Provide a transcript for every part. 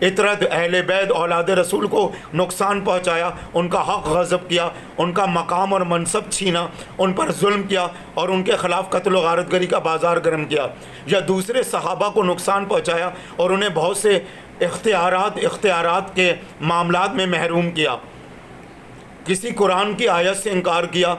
اطرت اہل بیت اولاد رسول کو نقصان پہنچایا، ان کا حق غصب کیا، ان کا مقام اور منصب چھینا، ان پر ظلم کیا اور ان کے خلاف قتل و غارت گری کا بازار گرم کیا، یا دوسرے صحابہ کو نقصان پہنچایا اور انہیں بہت سے اختیارات کے معاملات میں محروم کیا، کسی قرآن کی آیت سے انکار کیا،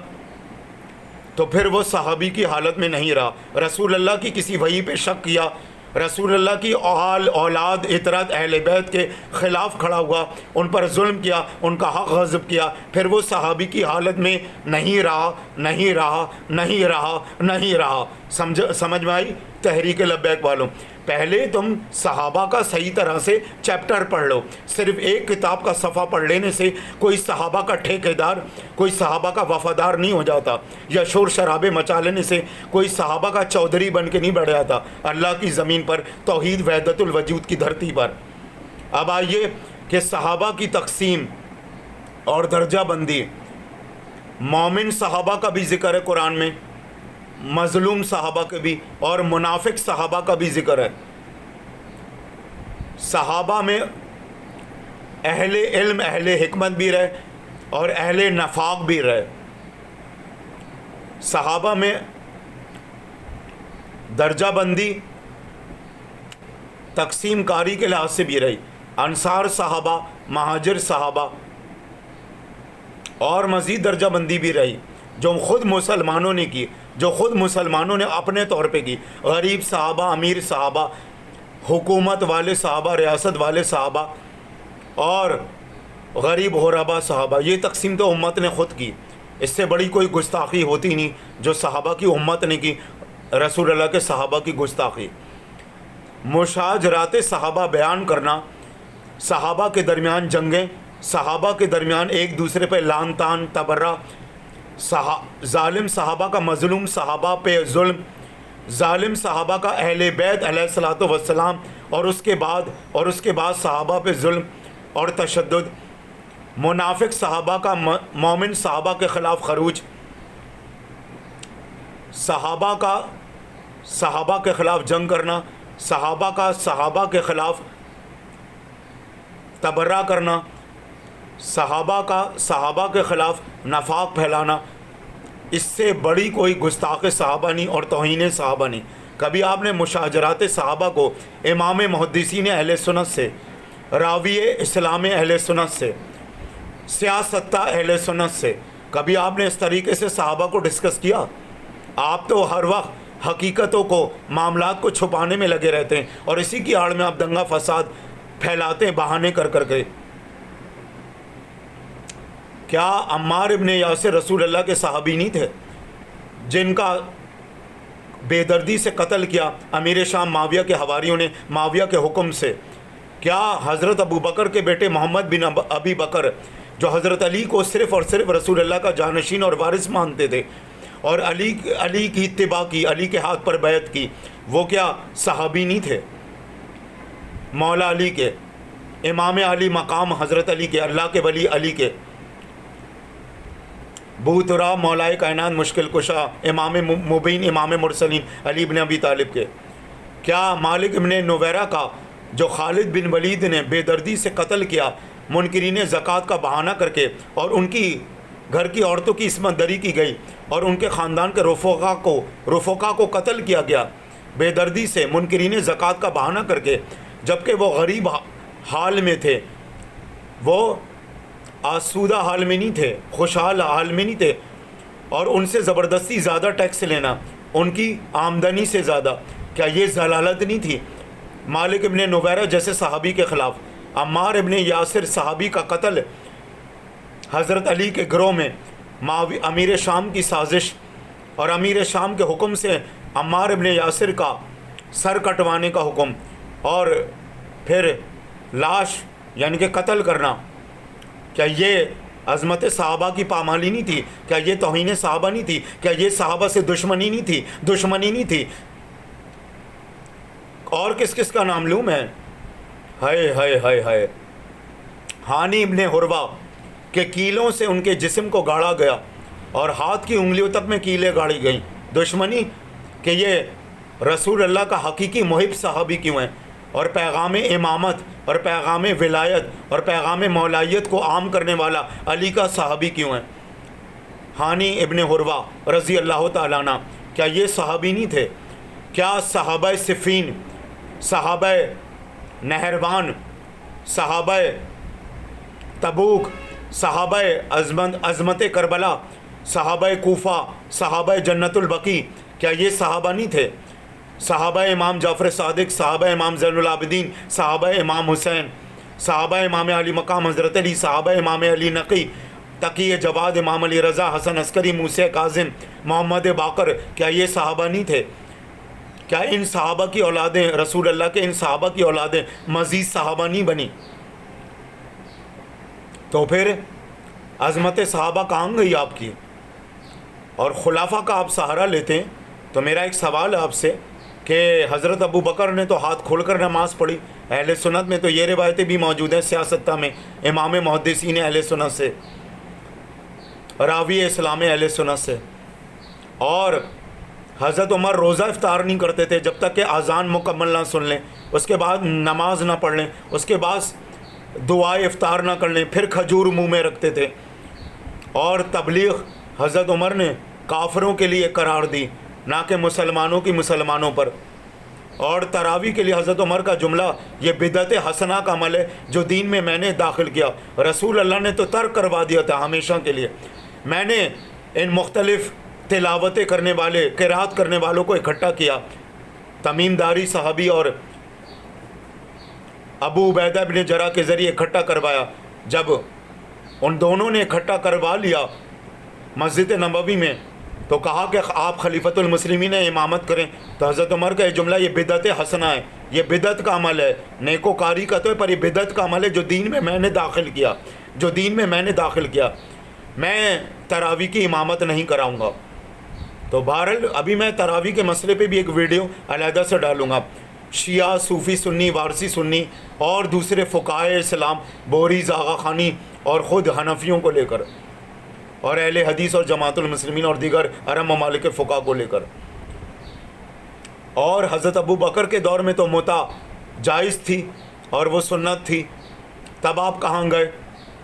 تو پھر وہ صحابی کی حالت میں نہیں رہا۔ رسول اللہ کی کسی وحی پہ شک کیا، رسول اللہ کی آل اولاد اطرت اہل بیت کے خلاف کھڑا ہوا، ان پر ظلم کیا، ان کا حق غصب کیا، پھر وہ صحابی کی حالت میں نہیں رہا۔ سمجھ میں آئی تحریک لبیک والوں؟ پہلے تم صحابہ کا صحیح طرح سے چیپٹر پڑھ لو۔ صرف ایک کتاب کا صفحہ پڑھ لینے سے کوئی صحابہ کا ٹھیکیدار، کوئی صحابہ کا وفادار نہیں ہو جاتا، یا شور شرابے مچا لینے سے کوئی صحابہ کا چودھری بن کے نہیں بڑھ جاتا اللہ کی زمین پر، توحید وحدت الوجود کی دھرتی پر۔ اب آئیے کہ صحابہ کی تقسیم اور درجہ بندی۔ مومن صحابہ کا بھی ذکر ہے قرآن میں، مظلوم صحابہ کے بھی، اور منافق صحابہ کا بھی ذکر ہے۔ صحابہ میں اہل علم اہل حکمت بھی رہے اور اہل نفاق بھی رہے۔ صحابہ میں درجہ بندی تقسیم کاری کے لحاظ سے بھی رہی، انصار صحابہ، مہاجر صحابہ، اور مزید درجہ بندی بھی رہی جو خود مسلمانوں نے کی، جو خود مسلمانوں نے اپنے طور پہ کی۔ غریب صحابہ، امیر صحابہ، حکومت والے صحابہ، ریاست والے صحابہ، اور غریب غربا صحابہ۔ یہ تقسیم تو امت نے خود کی، اس سے بڑی کوئی گستاخی ہوتی نہیں جو صحابہ کی امت نے کی، رسول اللہ کے صحابہ کی گستاخی۔ مشاجرات صحابہ بیان کرنا، صحابہ کے درمیان جنگیں، صحابہ کے درمیان ایک دوسرے پہ لان تان تبرہ، ظالم صحابہ کا مظلوم صحابہ پہ ظلم، ظالم صحابہ کا اہل بیت علیہ الصلوۃ والسلام اور اس کے بعد صحابہ پہ ظلم اور تشدد، منافق صحابہ کا مومن صحابہ کے خلاف خروج، صحابہ کے خلاف جنگ کرنا، صحابہ کے خلاف تبرہ کرنا، صحابہ کے خلاف نفاق پھیلانا، اس سے بڑی کوئی گستاخ صحابہ نہیں اور توہین صحابہ نہیں۔ کبھی آپ نے مشاجرات صحابہ کو امام محدثین اہل سنت سے، راوی اسلام اہل سنت سے، سیاستہ اہل سنت سے، کبھی آپ نے اس طریقے سے صحابہ کو ڈسکس کیا؟ آپ تو ہر وقت حقیقتوں کو، معاملات کو چھپانے میں لگے رہتے ہیں، اور اسی کی آڑ میں آپ دنگا فساد پھیلاتے ہیں بہانے کر کے۔ کیا عمار ابن یاسر رسول اللہ کے صحابی نہیں تھے جن کا بے دردی سے قتل کیا امیر شام معاویہ کے حواریوں نے معاویہ کے حکم سے؟ کیا حضرت ابو بکر کے بیٹے محمد بن ابی بکر، جو حضرت علی کو صرف اور صرف رسول اللہ کا جانشین اور وارث مانتے تھے اور علی کی اتباع کی، علی کے ہاتھ پر بیعت کی، وہ کیا صحابی نہیں تھے؟ مولا علی کے، امام علی مقام حضرت علی کے، اللہ کے ولی علی کے، بوترا مولائے کائنات مشکل کشا امام مبین امام مرسلین علی بن ابی طالب کے؟ کیا مالک ابن نویرہ کا، جو خالد بن ولید نے بے دردی سے قتل کیا منکرین زکوٰۃ کا بہانہ کر کے، اور ان کی گھر کی عورتوں کی عصمت دری کی گئی اور ان کے خاندان کے رفقا کو قتل کیا گیا بے دردی سے منکرین زکوٰۃ کا بہانہ کر کے، جبکہ وہ غریب حال میں تھے، وہ آسودہ حال میں نہیں تھے، خوشحال حال میں نہیں تھے، اور ان سے زبردستی زیادہ ٹیکس لینا ان کی آمدنی سے زیادہ، کیا یہ ضلالت نہیں تھی؟ مالک ابن نویرہ جیسے صحابی کے خلاف، عمار ابن یاسر صحابی کا قتل حضرت علی کے گروہ میں، امیر شام کی سازش اور امیر شام کے حکم سے عمار ابن یاسر کا سر کٹوانے کا حکم، اور پھر لاش یعنی کہ قتل کرنا، کیا یہ عظمت صحابہ کی پامالی نہیں تھی؟ کیا یہ توہین صحابہ نہیں تھی؟ کیا یہ صحابہ سے دشمنی نہیں تھی؟ اور کس کا نام لوں میں؟ ہائے ہانی ابن حروہ کے کیلوں سے ان کے جسم کو گاڑا گیا اور ہاتھ کی انگلیوں تک میں کیلیں گاڑی گئیں۔ دشمنی کہ یہ رسول اللہ کا حقیقی محب صحابی کیوں ہیں، اور پیغام امامت اور پیغام ولایت اور پیغام مولائیت کو عام کرنے والا علی کا صحابی کیوں ہے؟ ہانی ابن حروہ رضی اللہ تعالیٰ عنہ، کیا یہ صحابی نہیں تھے؟ کیا صحابہ صفین، صحابہ نہروان، صحابہ تبوک، صحابہ عظمت کربلا، صحابہ کوفہ، صحابہ جنت البقیع، کیا یہ صحابہ نہیں تھے؟ صحابہ امام جعفر صادق، صحابہ امام زین العابدین، صحابہ امام حسین، صحابہ امام علی مقام حضرت علی، صحابہ امام علی نقی، تقی جواد، امام علی رضا، حسن عسکری، موسیٰ کاظم، محمد باقر، کیا یہ صحابہ نہیں تھے؟ کیا ان صحابہ کی اولادیں، رسول اللہ کے ان صحابہ کی اولادیں مزید صحابہ نہیں بنی؟ تو پھر عظمت صحابہ کہاں گئی آپ کی؟ اور خلافہ کا آپ سہارا لیتے ہیں۔ تو میرا ایک سوال ہے آپ سے کہ حضرت ابو بکر نے تو ہاتھ کھول کر نماز پڑھی، اہل سنت میں تو یہ روایتیں بھی موجود ہیں سیاستہ میں، امام محدثین اہل سنت سے، راوی اسلام اہل سنت سے۔ اور حضرت عمر روزہ افطار نہیں کرتے تھے جب تک کہ اذان مکمل نہ سن لیں، اس کے بعد نماز نہ پڑھ لیں، اس کے بعد دعائے افطار نہ کر لیں، پھر کھجور منہ میں رکھتے تھے۔ اور تبلیغ حضرت عمر نے کافروں کے لیے قرار دی، نہ کہ مسلمانوں کی مسلمانوں پر۔ اور تراویح کے لیے حضرت عمر کا جملہ، یہ بدعت حسنہ کا عمل ہے جو دین میں میں نے داخل کیا، رسول اللہ نے تو ترک کروا دیا تھا ہمیشہ کے لیے۔ میں نے ان مختلف تلاوتیں کرنے والے، قرات کرنے والوں کو اکٹھا کیا، تمیم داری صحابی اور ابو عبیدہ بن جرح کے ذریعے اکٹھا کروایا۔ جب ان دونوں نے اکٹھا کروا لیا مسجد نبوی میں، تو کہا کہ آپ خلیفۃ المسلمین امامت کریں، تو حضرت عمر کا یہ جملہ، یہ بدعت حسنہ ہے، یہ بدعت کا عمل ہے، نیکوکاری کا تو ہے پر یہ بدعت کا عمل ہے جو دین میں میں نے داخل کیا، جو دین میں میں نے داخل کیا، میں تراویح کی امامت نہیں کراؤں گا۔ تو بہرحال ابھی میں تراویح کے مسئلے پہ بھی ایک ویڈیو علیحدہ سے ڈالوں گا، شیعہ، صوفی سنی، وارثی سنی اور دوسرے فقہائے اسلام، بوریز، آغا خانی اور خود حنفیوں کو لے کر، اور اہل حدیث اور جماعت المسلمین اور دیگر عرب ممالک کے فقہا کو لے کر۔ اور حضرت ابو بکر کے دور میں تو متع جائز تھی اور وہ سنت تھی، تب آپ کہاں گئے؟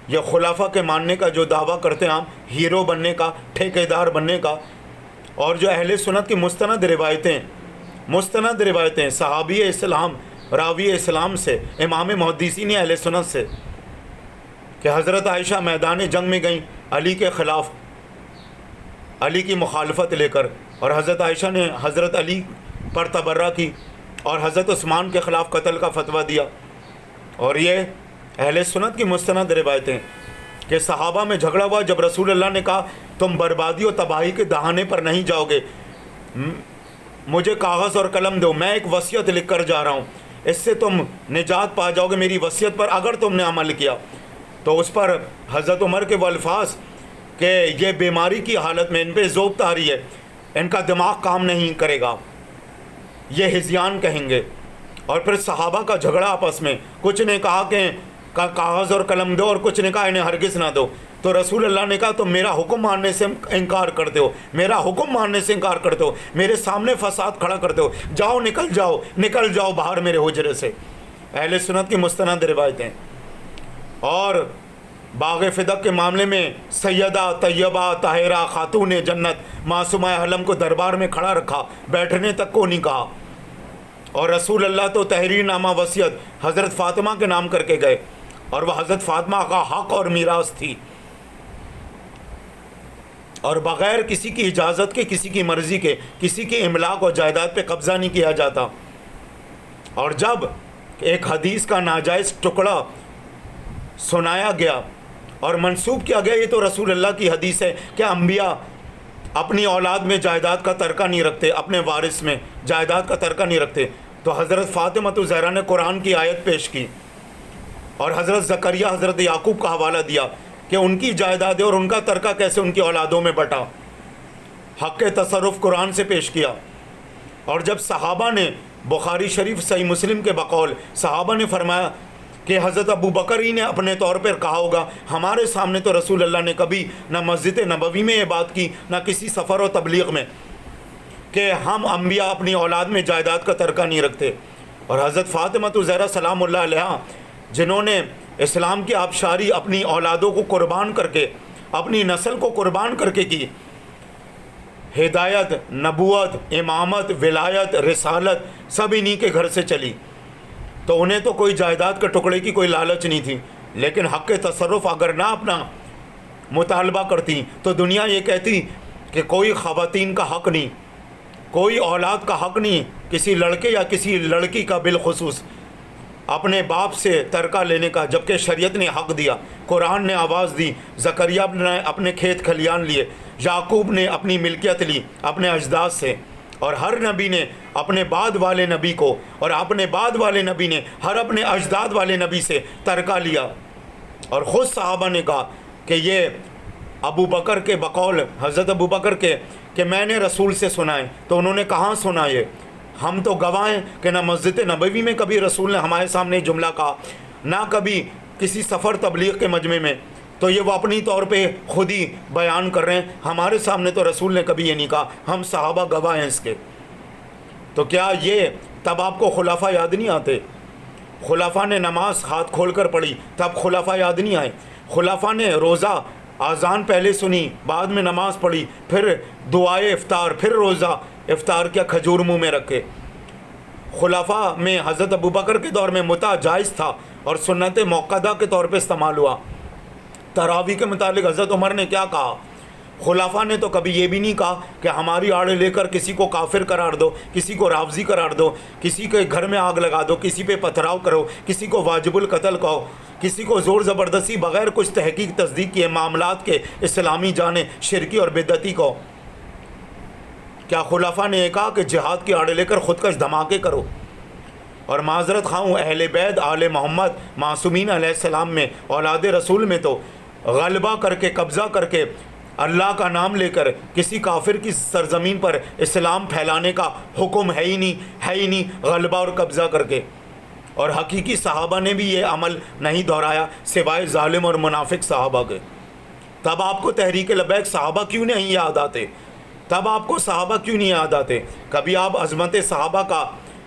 یہ خلافہ کے ماننے کا جو دعویٰ کرتے ہیں آپ، ہیرو بننے کا، ٹھیکیدار بننے کا، اور جو اہل سنت کی مستند روایتیں صحابی اسلام، راوی اسلام سے، امام محدثین اہل سنت سے، کہ حضرت عائشہ میدان جنگ میں گئیں علی کے خلاف، علی کی مخالفت لے کر، اور حضرت عائشہ نے حضرت علی پر تبرہ کی اور حضرت عثمان کے خلاف قتل کا فتویٰ دیا۔ اور یہ اہل سنت کی مستند روایتیں کہ صحابہ میں جھگڑا ہوا، جب رسول اللہ نے کہا تم بربادی و تباہی کے دہانے پر نہیں جاؤ گے، مجھے کاغذ اور قلم دو، میں ایک وصیت لکھ کر جا رہا ہوں، اس سے تم نجات پا جاؤ گے میری وصیت پر اگر تم نے عمل کیا۔ تو اس پر حضرت عمر کے وہ الفاظ کہ یہ بیماری کی حالت میں ان پہ ضبط آ رہی ہے، ان کا دماغ کام نہیں کرے گا، یہ ہذیان کہیں گے۔ اور پھر صحابہ کا جھگڑا آپس میں، کچھ نے کہا کہ کاغذ اور قلم دو، اور کچھ نے کہا انہیں ہرگز نہ دو۔ تو رسول اللہ نے کہا تم میرا حکم ماننے سے انکار کرتے ہو، میرا حکم ماننے سے انکار کرتے ہو، میرے سامنے فساد کھڑا کرتے ہو، جاؤ نکل جاؤ باہر میرے حجرے سے۔ اہل سنت کی مستند روایتیں۔ اور باغ فدق کے معاملے میں سیدہ طیبہ طاہرہ خاتون جنت معصومہ حلم کو دربار میں کھڑا رکھا، بیٹھنے تک کو نہیں کہا، اور رسول اللہ تو تحریر نامہ وصیت حضرت فاطمہ کے نام کر کے گئے، اور وہ حضرت فاطمہ کا حق اور میراث تھی، اور بغیر کسی کی اجازت کے، کسی کی مرضی کے، کسی کی املاک اور جائیداد پہ قبضہ نہیں کیا جاتا۔ اور جب ایک حدیث کا ناجائز ٹکڑا سنایا گیا اور منسوب کیا گیا، یہ تو رسول اللہ کی حدیث ہے کہ انبیاء اپنی اولاد میں جائیداد کا ترکہ نہیں رکھتے، اپنے وارث میں جائیداد کا ترکہ نہیں رکھتے، تو حضرت فاطمہ الزہرا نے قرآن کی آیت پیش کی، اور حضرت زکریا، حضرت یعقوب کا حوالہ دیا کہ ان کی جائیداد اور ان کا ترکہ کیسے ان کی اولادوں میں بٹا، حق تصرف قرآن سے پیش کیا۔ اور جب صحابہ نے، بخاری شریف صحیح مسلم کے بقول صحابہ نے فرمایا کہ حضرت ابو بکر ہی نے اپنے طور پر کہا ہوگا، ہمارے سامنے تو رسول اللہ نے کبھی نہ مسجد نبوی میں یہ بات کی، نہ کسی سفر و تبلیغ میں، کہ ہم انبیاء اپنی اولاد میں جائیداد کا ترکہ نہیں رکھتے۔ اور حضرت فاطمہ الزہرا سلام اللہ علیہا جنہوں نے اسلام کی آبشاری اپنی اولادوں کو قربان کر کے، اپنی نسل کو قربان کر کے کی. ہدایت، نبوت، امامت، ولایت، رسالت سب انہی کے گھر سے چلی. تو انہیں تو کوئی جائیداد کے ٹکڑے کی کوئی لالچ نہیں تھی، لیکن حق تصرف اگر نہ اپنا مطالبہ کرتی تو دنیا یہ کہتی کہ کوئی خواتین کا حق نہیں، کوئی اولاد کا حق نہیں، کسی لڑکے یا کسی لڑکی کا بالخصوص اپنے باپ سے ترکہ لینے کا، جبکہ شریعت نے حق دیا. قرآن نے آواز دی، زکریا نے اپنے کھیت کھلیان لیے، یعقوب نے اپنی ملکیت لی اپنے اجداد سے، اور ہر نبی نے اپنے بعد والے نبی کو، اور اپنے بعد والے نبی نے ہر اپنے اجداد والے نبی سے ترکہ لیا. اور خود صحابہ نے کہا کہ یہ ابو بکر کے بقول حضرت ابو بکر کے کہ میں نے رسول سے سنا ہے. تو انہوں نے کہاں سنا یہ؟ ہم تو گواہ ہیں کہ نہ مسجد نبوی میں کبھی رسول نے ہمارے سامنے جملہ کہا، نہ کبھی کسی سفر تبلیغ کے مجمع میں. تو یہ وہ اپنی طور پہ خود ہی بیان کر رہے ہیں، ہمارے سامنے تو رسول نے کبھی یہ نہیں کہا، ہم صحابہ گواہ ہیں اس کے. تو کیا یہ تب آپ کو خلافہ یاد نہیں آتے؟ خلافہ نے نماز ہاتھ کھول کر پڑھی، تب خلافہ یاد نہیں آئے؟ خلافہ نے روزہ اذان پہلے سنی، بعد میں نماز پڑھی، پھر دعائے افطار، پھر روزہ افطار کیا، کھجور منہ میں رکھے. خلافہ میں حضرت ابو بکر کے دور میں متع جائز تھا اور سنت موقدہ کے طور پہ استعمال ہوا. تراویح کے متعلق حضرت عمر نے کیا کہا؟ خلافہ نے تو کبھی یہ بھی نہیں کہا کہ ہماری آڑے لے کر کسی کو کافر قرار دو، کسی کو رافضی قرار دو، کسی کے گھر میں آگ لگا دو، کسی پہ پتھراؤ کرو، کسی کو واجب القتل کہو، کسی کو زور زبردستی بغیر کچھ تحقیق تصدیق کیے معاملات کے اسلامی جانے شرکی اور بدعتی کہو. کیا خلافہ نے یہ کہا کہ جہاد کی آڑے لے کر خودکش دھماکے کرو؟ اور معذرت خواہ ہوں، اہل بیت آل محمد معصومین علیہ السلام میں، اولاد رسول میں تو غلبہ کر کے، قبضہ کر کے، اللہ کا نام لے کر کسی کافر کی سرزمین پر اسلام پھیلانے کا حکم ہے ہی نہیں، غلبہ اور قبضہ کر کے. اور حقیقی صحابہ نے بھی یہ عمل نہیں دہرایا سوائے ظالم اور منافق صحابہ کے. تب آپ کو تحریک لبیک صحابہ کیوں نہیں یاد آتے؟ تب آپ کو صحابہ کیوں نہیں یاد آتے؟ کبھی آپ عظمت صحابہ کا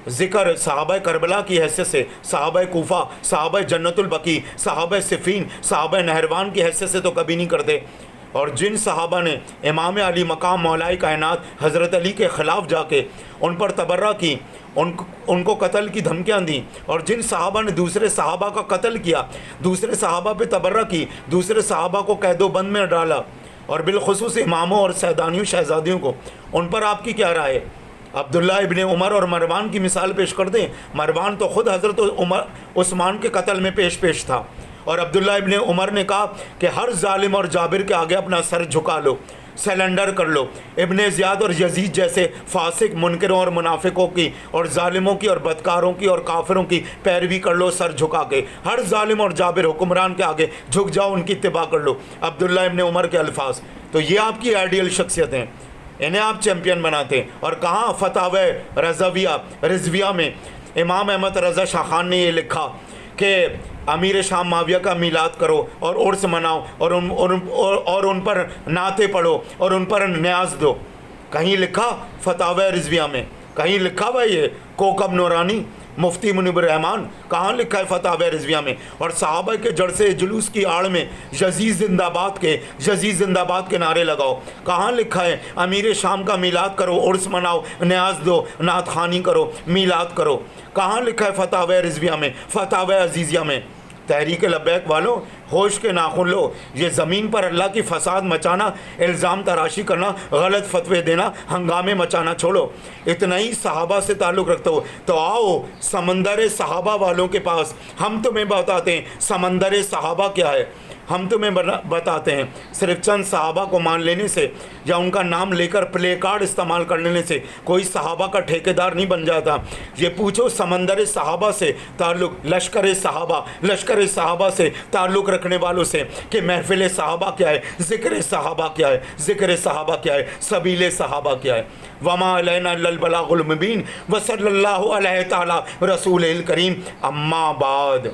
ذکر صحابہ کربلا کی حیثیت سے، صحابہ کوفہ، صحابہ جنت البقیع، صحابہ صفین، صحابہ نہروان کی حیثیت سے تو کبھی نہیں کرتے. اور جن صحابہ نے امام علی مقام مولائے کائنات حضرت علی کے خلاف جا کے ان پر تبرہ کی، ان کو قتل کی دھمکیاں دیں، اور جن صحابہ نے دوسرے صحابہ کا قتل کیا، دوسرے صحابہ پہ تبرہ کی، دوسرے صحابہ کو قید و بند میں ڈالا، اور بالخصوص اماموں اور سیدانیوں شہزادیوں کو، ان پر آپ کی کیا رائے؟ عبداللہ ابن عمر اور مروان کی مثال پیش کر دیں. مروان تو خود حضرت عثمان کے قتل میں پیش تھا، اور عبداللہ ابن عمر نے کہا کہ ہر ظالم اور جابر کے آگے اپنا سر جھکا لو، سیلنڈر کر لو. ابن زیاد اور یزید جیسے فاسق منکروں اور منافقوں کی اور ظالموں کی اور بدکاروں کی اور کافروں کی پیروی کر لو سر جھکا کے. ہر ظالم اور جابر حکمران کے آگے جھک جاؤ، ان کی اتباع کر لو. عبداللہ ابن عمر کے الفاظ. تو یہ آپ کی آئیڈیل شخصیت ہیں، انہیں آپ چیمپئن بناتے ہیں. اور کہاں فتاوی رضویہ میں امام احمد رضا شاہ خان نے یہ لکھا کہ امیر شام معاویہ کا میلاد کرو اور عرس مناؤ اور ان پر نعتیں پڑھو اور ان پر نیاز دو؟ کہیں لکھا فتاوی رضویہ میں؟ کہیں لکھا ہوا یہ کوکب نورانی مفتی منیب الرحمان کہاں لکھا ہے فتاوی رضویہ میں؟ اور صحابہ کے جڑ سے جلوس کی آڑ میں یزید زندہ باد کے نعرے لگاؤ. کہاں لکھا ہے امیر شام کا میلاد کرو، عرس مناؤ، نیاز دو، نعت خوانی کرو، میلاد کرو؟ کہاں لکھا ہے فتاوی رضویہ میں، فتاوی عزیزیہ میں؟ تحریک لبیک والوں، ہوش کے ناخن لو. یہ زمین پر اللہ کی فساد مچانا، الزام تراشی کرنا، غلط فتوے دینا، ہنگامے مچانا چھوڑو. اتنا ہی صحابہ سے تعلق رکھتے ہو تو آؤ سمندر صحابہ والوں کے پاس، ہم تمہیں بتاتے ہیں سمندر صحابہ کیا ہے. ہم تمہیں بتاتے ہیں صرف چند صحابہ کو مان لینے سے یا ان کا نام لے کر پلے کارڈ استعمال کر لینے سے کوئی صحابہ کا ٹھیکیدار نہیں بن جاتا. یہ پوچھو سمندر صحابہ سے تعلق، لشکر صحابہ سے تعلق رکھنے والوں سے کہ محفل صحابہ کیا ہے، ذکر صحابہ کیا ہے، سبیل صحابہ کیا ہے. وما علینا الا البلاغ المبین وصلی اللہ علیہ تعالی رسول الکریم. اما بعد.